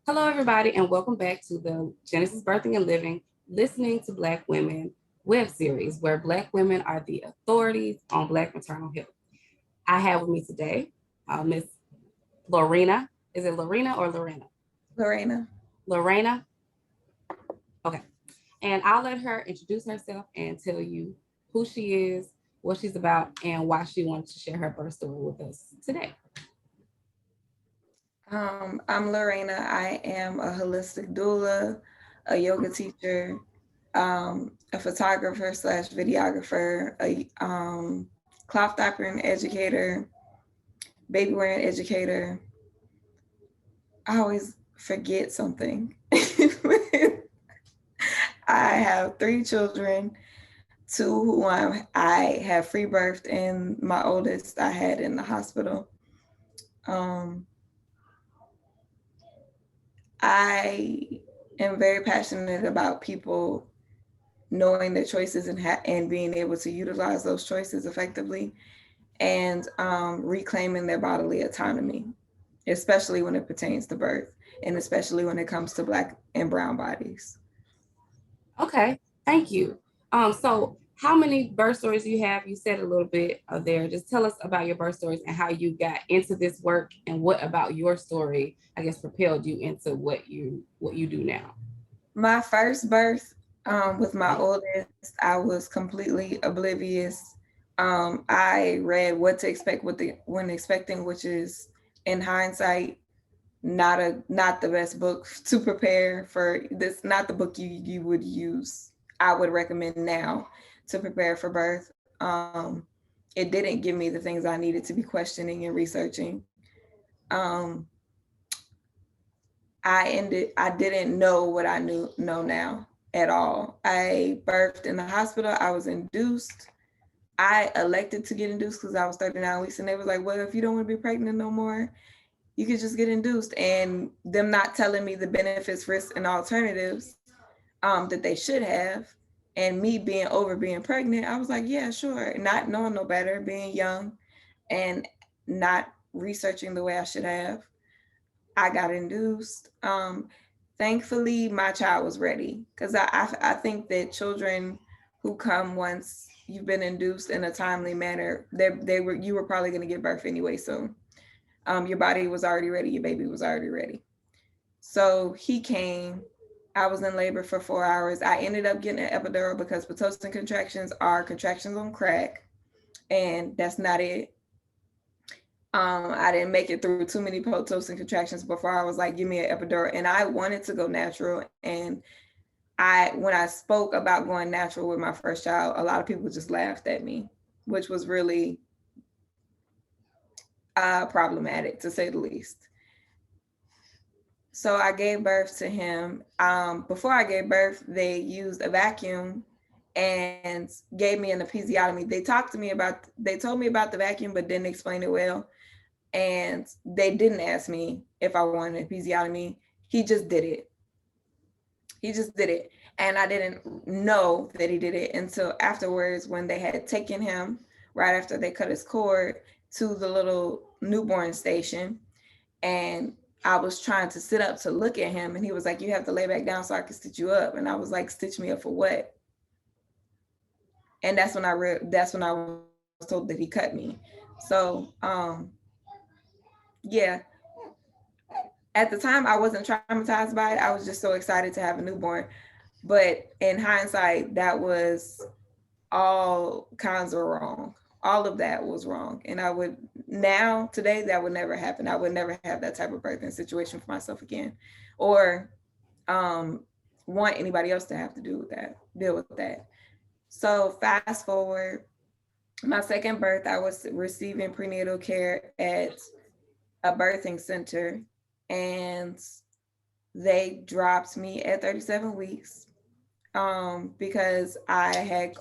Hello, everybody, and welcome back to the Genesis Birthing and Living Listening to Black Women web series, where Black women are the authorities on Black maternal health. I have with me today Miss Lorena. Is it Lorena or Lorena? Lorena. Lorena. Okay. And I'll let her introduce herself and tell you who she is, what she's about, and why she wanted to share her birth story with us today. I'm Lorena. I am a holistic doula, a yoga teacher, a photographer slash videographer, a cloth diapering educator, baby wearing educator. I always forget something. I have 3 children, 2 who I have free birthed, and my oldest I had in the hospital. I am very passionate about people knowing their choices and being able to utilize those choices effectively, and reclaiming their bodily autonomy, especially when it pertains to birth, and especially when it comes to Black and brown bodies. Okay, thank you. So how many birth stories do you have? You said a little bit there. Just tell us about your birth stories and how you got into this work, and what about your story, I guess, propelled you into what you do now. My first birth, with my oldest, I was completely oblivious. I read What to Expect when Expecting, which is, in hindsight, not the best book to prepare for this. Not the book you would use. I would recommend now to prepare for birth. It didn't give me the things I needed to be questioning and researching. Um, I didn't know what I know now at all. I birthed in the hospital. I was induced. I elected to get induced because I was 39 weeks, and they was like, well, if you don't want to be pregnant no more, you could just get induced. And them not telling me the benefits, risks, and alternatives that they should have, and me being pregnant, I was like, yeah, sure. Not knowing no better, being young and not researching the way I should have, I got induced. Thankfully, my child was ready, because I think that children who come once you've been induced in a timely manner, you were probably going to give birth anyway. So your body was already ready, your baby was already ready. So he came. I was in labor for 4 hours. I ended up getting an epidural because Pitocin contractions are contractions on crack, and that's not it. I didn't make it through too many Pitocin contractions before I was like, give me an epidural. And I wanted to go natural. And when I spoke about going natural with my first child, a lot of people just laughed at me, which was really problematic, to say the least. So I gave birth to him. Before I gave birth, they used a vacuum and gave me an episiotomy. They told me about the vacuum, but didn't explain it well. And they didn't ask me if I wanted an episiotomy. He just did it. He just did it. And I didn't know that he did it until afterwards, when they had taken him, right after they cut his cord, to the little newborn station. And I was trying to sit up to look at him, and he was like, you have to lay back down so I can stitch you up. And I was like, stitch me up for what? And that's when I was told that he cut me. So yeah, at the time I wasn't traumatized by it. I was just so excited to have a newborn. But in hindsight, that was all kinds of wrong. All of that was wrong. And today, that would never happen. I would never have that type of birthing situation for myself again, or um, want anybody else to have to deal with that. So fast forward, my second birth, I was receiving prenatal care at a birthing center, and they dropped me at 37 weeks, because I had,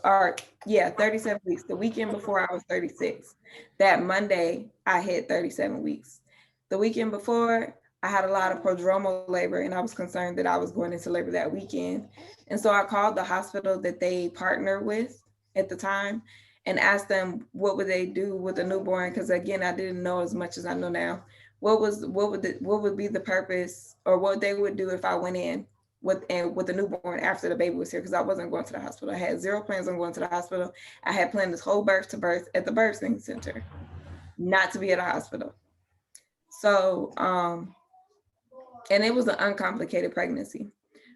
37 weeks. The weekend before, I was 36. That Monday, I hit 37 weeks. The weekend before, I had a lot of prodromal labor, and I was concerned that I was going into labor that weekend. And so I called the hospital that they partnered with at the time and asked them what would they do with a newborn, because again, I didn't know as much as I know now. what would be the purpose, or what they would do if I went in with a newborn after the baby was here, because I wasn't going to the hospital. I had zero plans on going to the hospital. I had planned this whole birth to birth at the birthing center, not to be at a hospital. So and it was an uncomplicated pregnancy.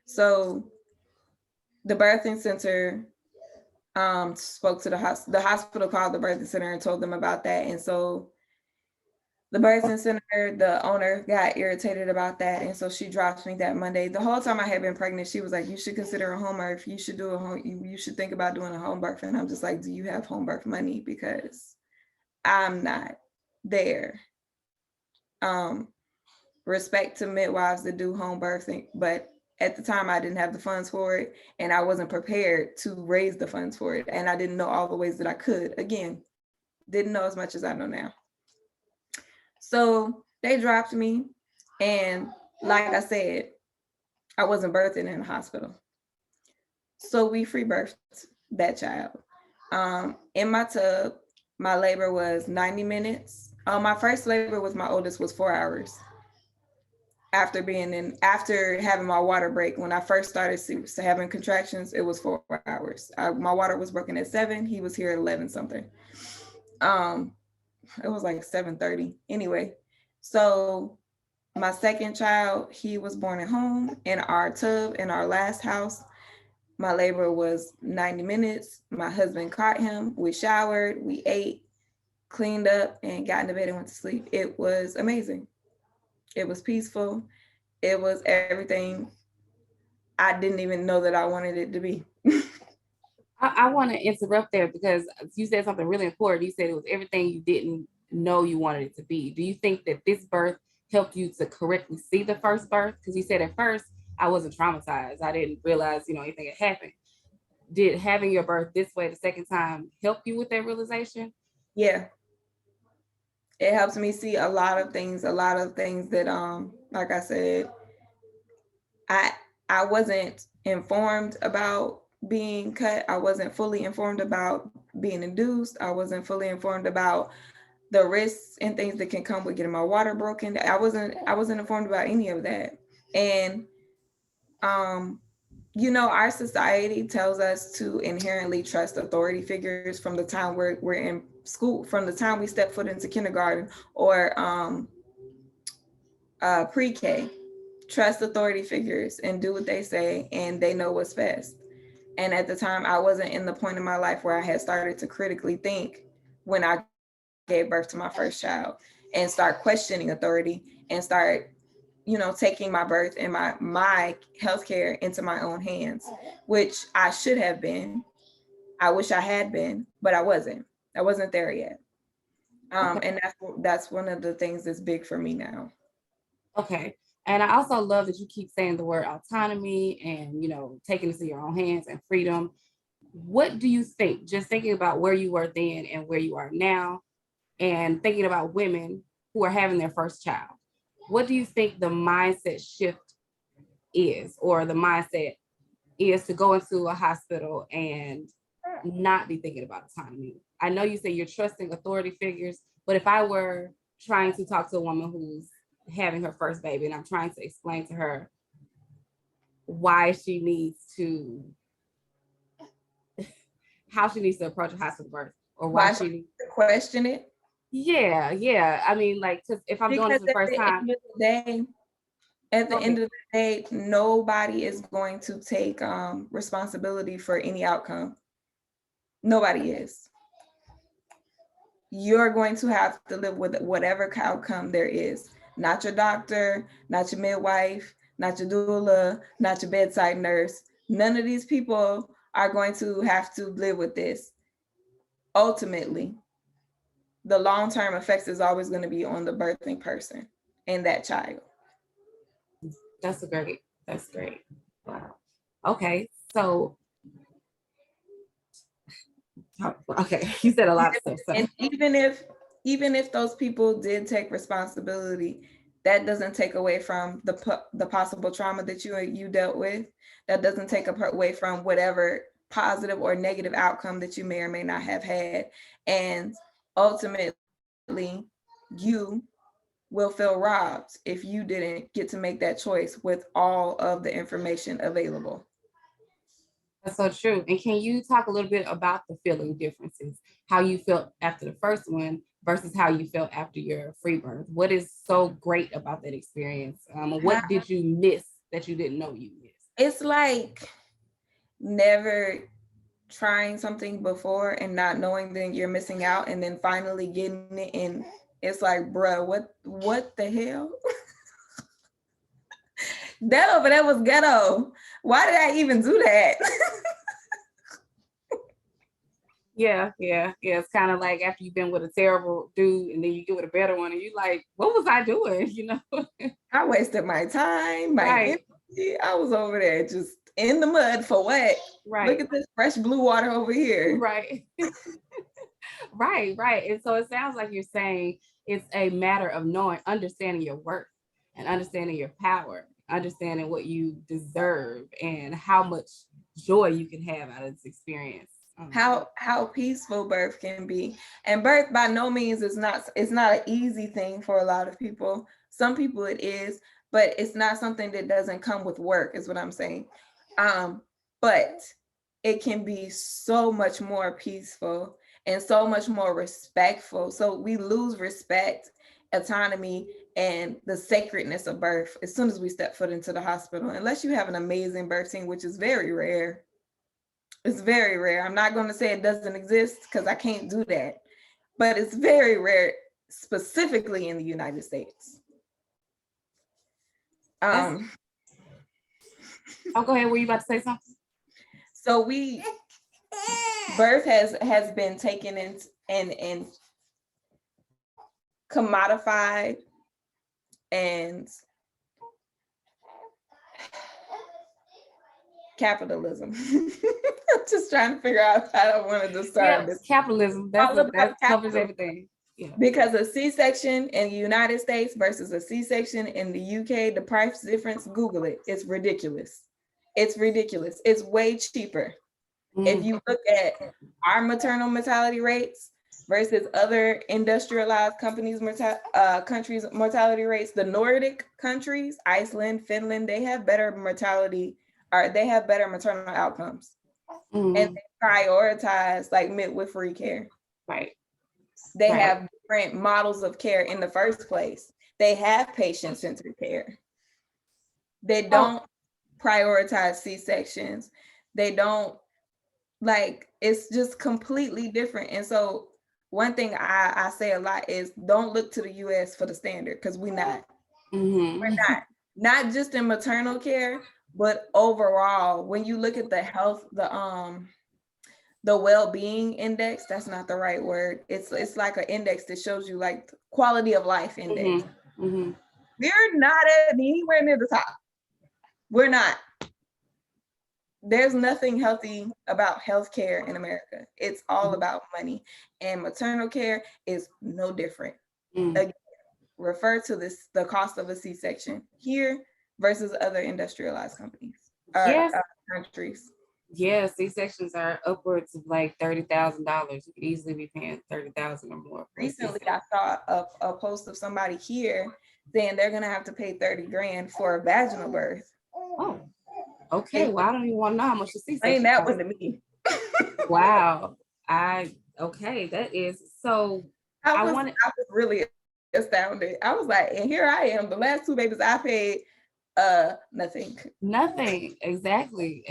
So the birthing center spoke to the hospital. The hospital called the birthing center and told them about that. And so the birthing center, the owner got irritated about that. And so she dropped me that Monday. The whole time I had been pregnant, she was like, you should consider a home birth. You should you should think about doing a home birth. And I'm just like, do you have home birth money? Because I'm not there. Respect to midwives that do home birthing, but at the time I didn't have the funds for it, and I wasn't prepared to raise the funds for it, and I didn't know all the ways that I could. Again, didn't know as much as I know now. So they dropped me, and like I said, I wasn't birthing in the hospital. So we free birthed that child. In my tub, my labor was 90 minutes. My first labor with my oldest was 4 hours. After having my water break, when I first started having contractions, it was 4 hours. My water was broken at 7. He was here at 11 something. It was like 7:30 anyway. So my second child, he was born at home in our tub in our last house. My labor was 90 minutes. My husband caught him. We showered, we ate, cleaned up, and got into bed and went to sleep. It was amazing. It was peaceful. It was everything I didn't even know that I wanted it to be. I want to interrupt there because you said something really important. You said it was everything you didn't know you wanted it to be. Do you think that this birth helped you to correctly see the first birth? Because you said at first I wasn't traumatized. I didn't realize, anything had happened. Did having your birth this way the second time help you with that realization? Yeah. It helps me see a lot of things that like I said, I wasn't informed about being cut. I wasn't fully informed about being induced. I wasn't fully informed about the risks and things that can come with getting my water broken. I wasn't informed about any of that. And our society tells us to inherently trust authority figures from the time we're in school, from the time we step foot into kindergarten or pre-K. Trust authority figures and do what they say, and they know what's best. And at the time, I wasn't in the point in my life where I had started to critically think when I gave birth to my first child and start questioning authority and start, taking my birth and my healthcare into my own hands, which I should have been. I wish I had been, but I wasn't. I wasn't there yet. Okay. And that's one of the things that's big for me now. Okay. And I also love that you keep saying the word autonomy and, taking this in your own hands and freedom. What do you think, just thinking about where you were then and where you are now, and thinking about women who are having their first child, what do you think the mindset shift is, or the mindset is to go into a hospital and not be thinking about autonomy? I know you say you're trusting authority figures, but if I were trying to talk to a woman who's having her first baby and I'm trying to explain to her why she needs to, how she needs to approach a hospital birth, or why she needs to question it. Yeah. I mean, like, if I'm doing this for the first time. At the end of the day, nobody is going to take responsibility for any outcome. Nobody is. You're going to have to live with whatever outcome there is. Not your doctor, not your midwife, not your doula, not your bedside nurse. None of these people are going to have to live with this. Ultimately, the long-term effects is always going to be on the birthing person and that child. That's great. Wow. Okay. So, okay, you said a lot of stuff. So. And even if those people did take responsibility, that doesn't take away from the possible trauma that you dealt with. That doesn't take away from whatever positive or negative outcome that you may or may not have had. And ultimately, you will feel robbed if you didn't get to make that choice with all of the information available. That's so true. And can you talk a little bit about the feeling differences? How you felt after the first one versus how you felt after your free birth? What is so great about that experience? What did you miss that you didn't know you missed? It's like never trying something before and not knowing that you're missing out, and then finally getting it, and it's like, bruh, what the hell? That over there was ghetto. Why did I even do that? Yeah. It's kind of like after you've been with a terrible dude and then you get with a better one and you're like, what was I doing? You know? I wasted my time, my energy. I was over there just in the mud for what? Right. Look at this fresh blue water over here. Right. Right. And so it sounds like you're saying it's a matter of understanding your worth and understanding your power, understanding what you deserve and how much joy you can have out of this experience. How peaceful birth can be. And birth by no means is not an easy thing for a lot of people. Some people it is, but it's not something that doesn't come with work, is what I'm saying. But it can be so much more peaceful and so much more respectful. So we lose respect, autonomy, and the sacredness of birth as soon as we step foot into the hospital, unless you have an amazing birth team, which is very rare. It's very rare. I'm not going to say it doesn't exist because I can't do that, but it's very rare, specifically in the United States. Oh, go ahead. Were you about to say something? So birth has been taken in and commodified and capitalism. I'm just trying to figure out how I want to describe this. Capitalism. That covers everything. Yeah. Because a C-section in the United States versus a C-section in the UK, the price difference, Google it. It's ridiculous. It's ridiculous. It's way cheaper. If you look at our maternal mortality rates versus other industrialized countries' mortality rates, the Nordic countries, Iceland, Finland, they have better mortality, or they have better maternal outcomes. And they prioritize like midwifery care. Right. They have different models of care in the first place. They have patient-centered care. They don't prioritize C-sections. They don't, like, it's just completely different. And so one thing I say a lot is don't look to the US for the standard, because we're not. We're not just in maternal care, but overall, when you look at the health, the well-being index, that's not the right word. It's like an index that shows you like quality of life index. We're not anywhere near the top. We're not. There's nothing healthy about healthcare in America. It's all about money, and maternal care is no different. Again, refer to the cost of a C-section here versus other industrialized countries. Countries. Yeah, C-sections are upwards of like $30,000. You could easily be paying $30,000 or more. Recently, I saw a post of somebody here saying they're gonna have to pay $30,000 for a vaginal birth. Oh, okay. Well, I don't even want to know how much the C-section. Ain't that one to me? Wow. Okay. That is so. I was really astounded. I was like, and here I am. The last 2 babies I paid. Nothing. Exactly.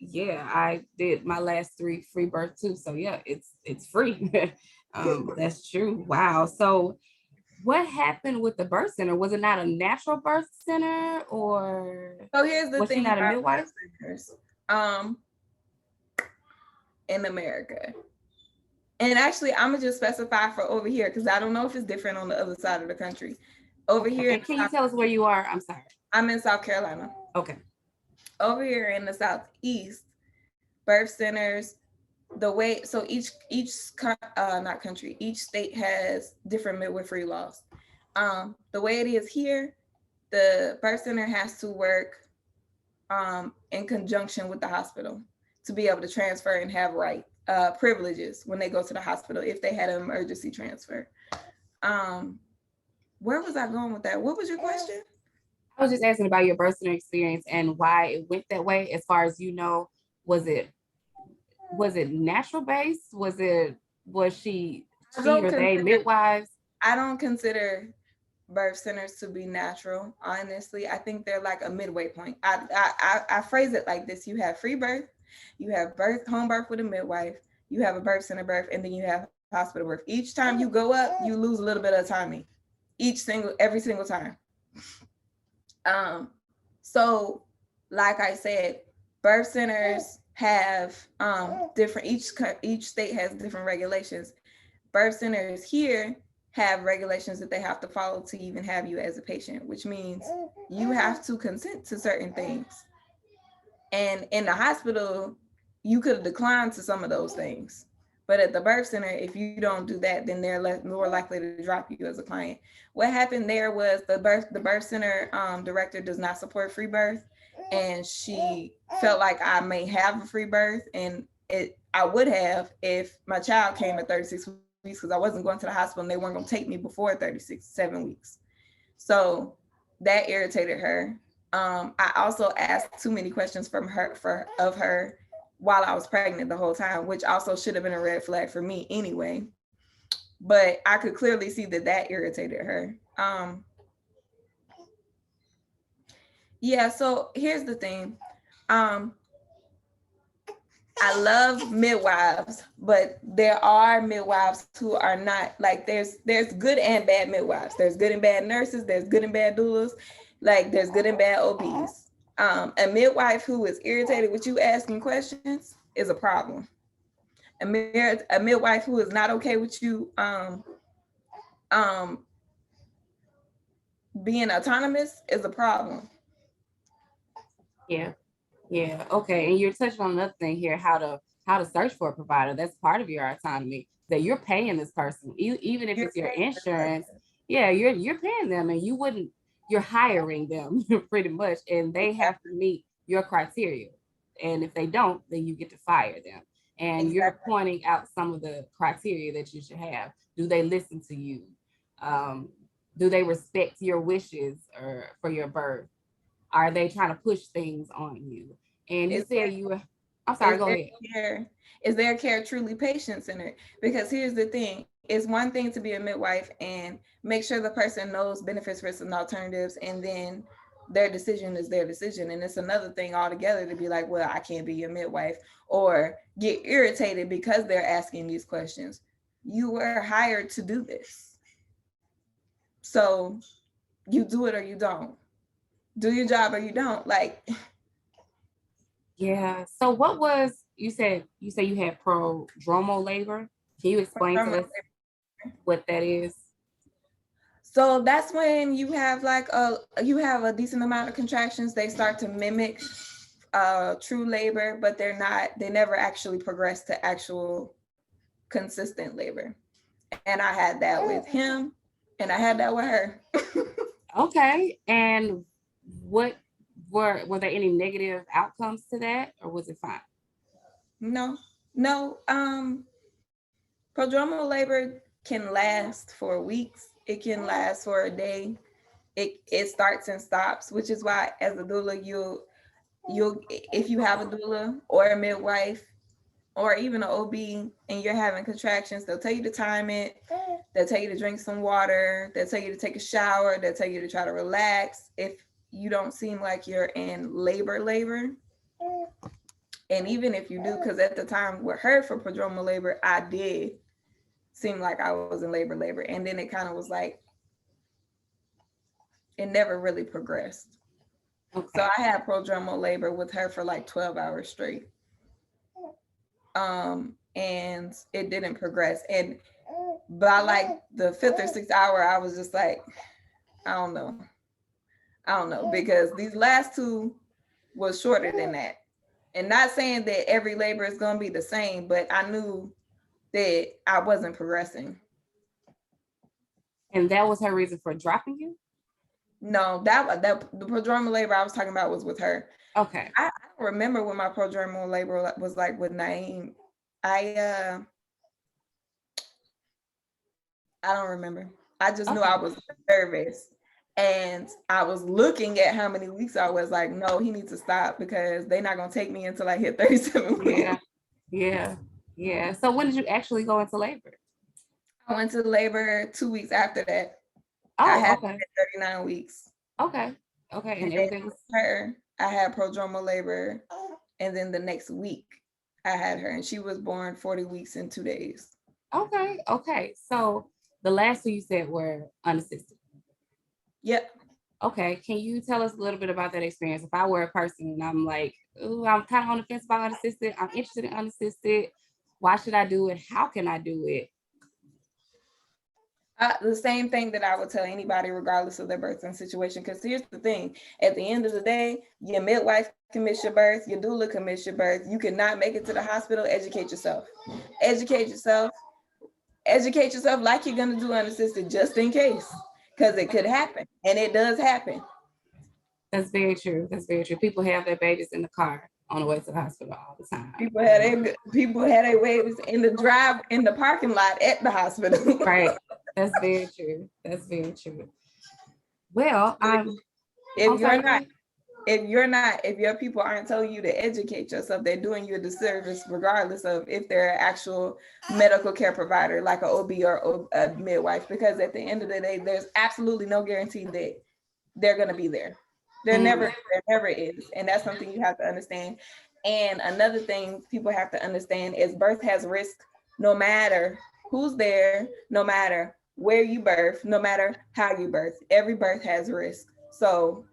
Yeah, I did my last 3 free birth too. So yeah, it's free. That's true. Wow. So what happened with the birth center? Was it not a natural birth center, or so here's the thing about a midwife? In America. And actually, I'm gonna just specify for over here because I don't know if it's different on the other side of the country. Over here. And can you tell us where you are? I'm sorry. I'm in South Carolina. Okay. Over here in the Southeast, birth centers, each state has different midwifery laws. The way it is here, the birth center has to work in conjunction with the hospital to be able to transfer and have privileges when they go to the hospital if they had an emergency transfer. Where was I going with that? What was your question? I was just asking about your birth center experience and why it went that way. As far as you know, was it natural based? Was I she don't or they consider midwives? I don't consider birth centers to be natural. Honestly, I think they're like a midway point. I phrase it like this: you have free birth, you have home birth with a midwife, you have a birth center birth, and then you have hospital birth. Each time you go up, you lose a little bit of autonomy. Every single time. Um, so like I said, birth centers have different. Each state has different regulations. Birth centers here have regulations that they have to follow to even have you as a patient, which means you have to consent to certain things. And in the hospital, you could decline to some of those things. But at the birth center, if you don't do that, then they're more likely to drop you as a client. What happened there was the birth center director does not support free birth, and she felt like I may have a free birth, and I would have if my child came at 36 weeks because I wasn't going to the hospital and they weren't going to take me before 7 weeks. So that irritated her. I also asked too many questions of her while I was pregnant the whole time, which also should have been a red flag for me anyway. But I could clearly see that irritated her. Yeah. So here's the thing. Um, I love midwives, but there are midwives who are not like there's good and bad midwives. There's good and bad nurses. There's good and bad doulas. Like there's good and bad OBs. A midwife who is irritated with you asking questions is a problem. A midwife who is not okay with you um, being autonomous is a problem. Yeah. Yeah. Okay. And you're touching on another thing here, how to search for a provider. That's part of your autonomy, that you're paying this person, even if You're it's your paying this insurance. person. Yeah, you're paying them, and you're hiring them pretty much, and they have Exactly. to meet your criteria. And if they don't, then you get to fire them. And you're Exactly. pointing out some of the criteria that you should have. Do they listen to you? Um, do they respect your wishes or for your birth? Are they trying to push things on you? And you Is said you were, I'm sorry, Is go their ahead. care is their care truly patient centered? Because here's the thing: it's one thing to be a midwife and make sure the person knows benefits, risks, and alternatives, and then their decision is their decision. And it's another thing altogether to be like, well, I can't be your midwife, or get irritated because they're asking these questions. You were hired to do this, so you do it or you don't. Do your job or you don't. Like Yeah. So what was you say you had prodromal labor? Can you explain to us what that is? so that's when you have a decent amount of contractions. They start to mimic true labor, but they never actually progress to actual consistent labor. And I had that with him and I had that with her. Okay. And what were there any negative outcomes to that, or was it fine? No, no. Prodromal labor can last for weeks. It can last for a day. It starts and stops, which is why as a doula you'll if you have a doula or a midwife or even an OB and you're having contractions, they'll tell you to time it. They'll tell you to drink some water. They'll tell you to take a shower. They'll tell you to try to relax if you don't seem like you're in labor. And even if you do, because at the time with her for prodromal labor, I did seem like I was in labor. And then it kind of was like, it never really progressed. So Okay. I had prodromal labor with her for like 12 hours straight. And it didn't progress. And by like the fifth or sixth hour, I was just like, I don't know. I don't know. Because these last two was shorter than that. And not saying that every labor is going to be the same, but I knew that I wasn't progressing. And that was her reason for dropping you? No, that the prodromal labor I was talking about was with her. Okay. I don't remember what my prodromal labor was like with Naeem. I uh I don't remember. I just knew Okay. I was nervous. And I was looking at how many weeks I was like, no, he needs to stop because they're not going to take me until I hit 37 weeks. Yeah. Yeah. Yeah. So when did you actually go into labor? I went to labor 2 weeks after that. I Oh, had okay. 39 weeks. Okay. Okay. And And then everything was her, I had prodromal labor. And then the next week, I had her, and she was born 40 weeks and 2 days. okay. Okay. So the last two you said were unassisted. Yep. Okay. Can you tell us a little bit about that experience? If I were a person and I'm like, oh, I'm kind of on the fence about unassisted, I'm interested in unassisted. Why should I do it? How can I do it? The same thing that I would tell anybody, regardless of their birthing situation. Because here's the thing: at the end of the day, your midwife can miss your birth, your doula can miss your birth. You cannot make it to the hospital. Educate yourself. Educate yourself. Educate yourself like you're gonna do unassisted, just in case, because it could happen, and it does happen. That's very true. That's very true. People have their babies in the car on the way to the hospital all the time. People had their babies in the parking lot at the hospital. Right. That's very true. That's very true. Well, if you're not sorry. if your people aren't telling you to educate yourself, they're doing you a disservice, regardless of if they're an actual medical care provider like an OB or a midwife, because at the end of the day, there's absolutely no guarantee that they're going to be there. There never is. And that's something you have to understand. And another thing people have to understand is birth has risk, no matter who's there, no matter where you birth, no matter how you birth. Every birth has risk. So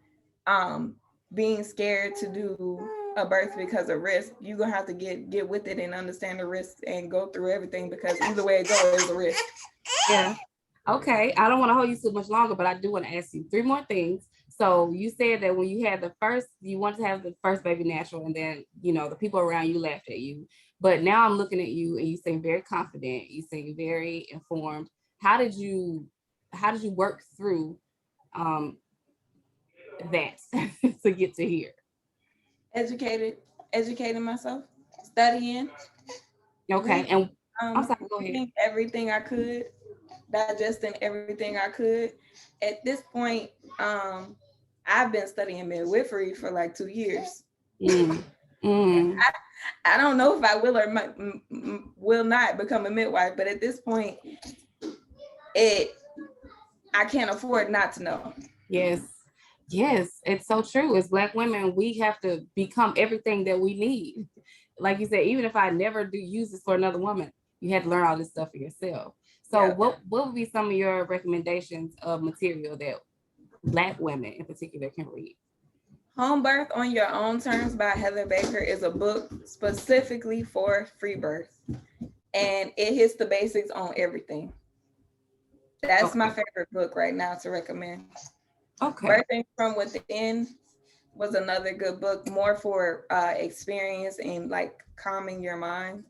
being scared to do a birth because of risk, you're gonna have to get with it and understand the risk and go through everything, because either way it goes is a risk. Yeah. Okay. I don't want to hold you too much longer, but I do want to ask you three more things. So you said that when you had the first, you wanted to have the first baby natural, and then the people around you laughed at you. But now I'm looking at you, and you seem very confident. You seem very informed. How did you work through um, that to get to here? Educating myself, studying, Okay. And I'm sorry. Go ahead. reading everything I could, digesting everything I could. At this point, I've been studying midwifery for like 2 years. Mm. Mm. I don't know if I will or will not become a midwife, but at this point, I can't afford not to know. Yes. Yes, it's so true. As Black women, we have to become everything that we need. Like you said, even if I never do use this for another woman, you had to learn all this stuff for yourself. So what would be some of your recommendations of material that Black women in particular can read? HomeBirth on Your Own Terms by Heather Baker is a book specifically for free birth, and it hits the basics on everything. That's my favorite book right now to recommend. Okay. Birthing from Within was another good book, more for experience and like calming your mind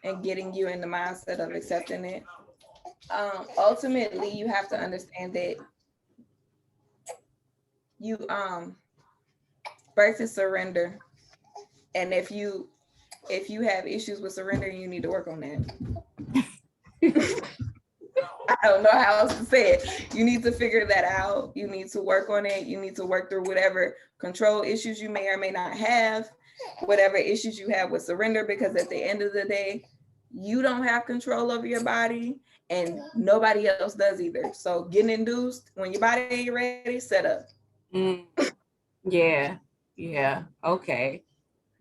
and getting you in the mindset of accepting it. Ultimately, you have to understand that you birth is surrender, and if you have issues with surrender, you need to work on that. I don't know how else to say it. You need to figure that out. You need to work on it. You need to work through whatever control issues you may or may not have, whatever issues you have with surrender, because at the end of the day, you don't have control over your body and nobody else does either. So getting induced, when your body ain't ready, set up. Yeah. Yeah. Okay.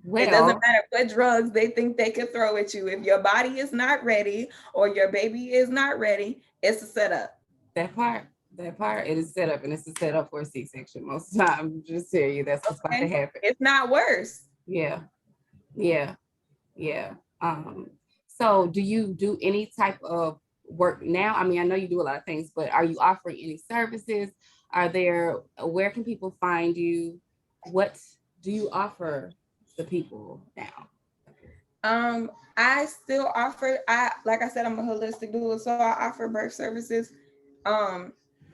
Well, it doesn't matter what drugs they think they can throw at you. If your body is not ready or your baby is not ready, it's a setup. That part, it is set up, and it's a setup for a C-section most of the time. Just tell you that's what's about to happen. It's not worse. Yeah. So do you do any type of work now? I mean, I know you do a lot of things, but are you offering any services? Where can people find you? What do you offer the people now? I still offer, like I said, I'm a holistic doula, so I offer birth services. I'm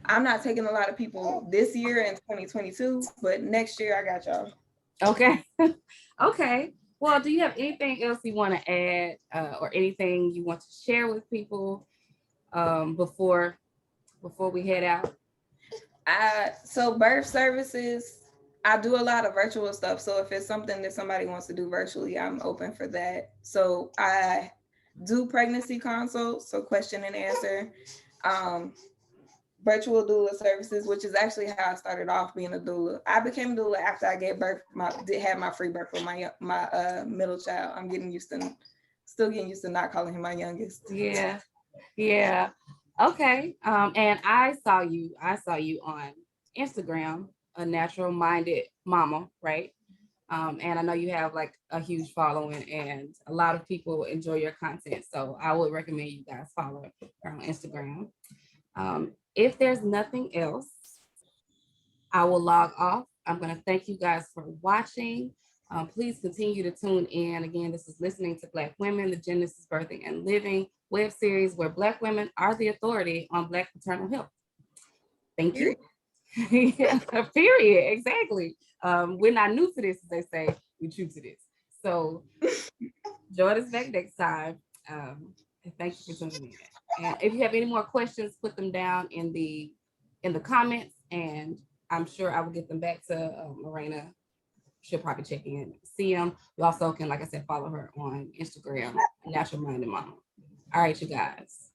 not taking a lot of people this year in 2022, but next year I got y'all. Okay. Okay. Well, do you have anything else you want to add or anything you want to share with people before before we head out? So birth services, I do a lot of virtual stuff. So if it's something that somebody wants to do virtually, I'm open for that. So I do pregnancy consults, so question and answer, um, virtual doula services, which is actually how I started off being a doula. I became a doula after I gave birth, had my free birth for my middle child. I'm still getting used to not calling him my youngest. Yeah, yeah. Okay. And I saw you on Instagram, a natural minded mama, right? And I know you have like a huge following and a lot of people enjoy your content. So I would recommend you guys follow her on Instagram. If there's nothing else, I will log off. I'm going to thank you guys for watching. Please continue to tune in. Again, this is Listening to Black Women, the Genesis Birthing and Living web series where Black women are the authority on Black maternal health. Thank you. Yeah, period. Exactly. We're not new to this, as they say. We're true to this. So join us back next time. And thank you for tuning in. And if you have any more questions, put them down in the comments, and I'm sure I will get them back to Lorena. She'll probably check in, see them. You also can, like I said, follow her on Instagram, Natural Minded Mama. All right, you guys.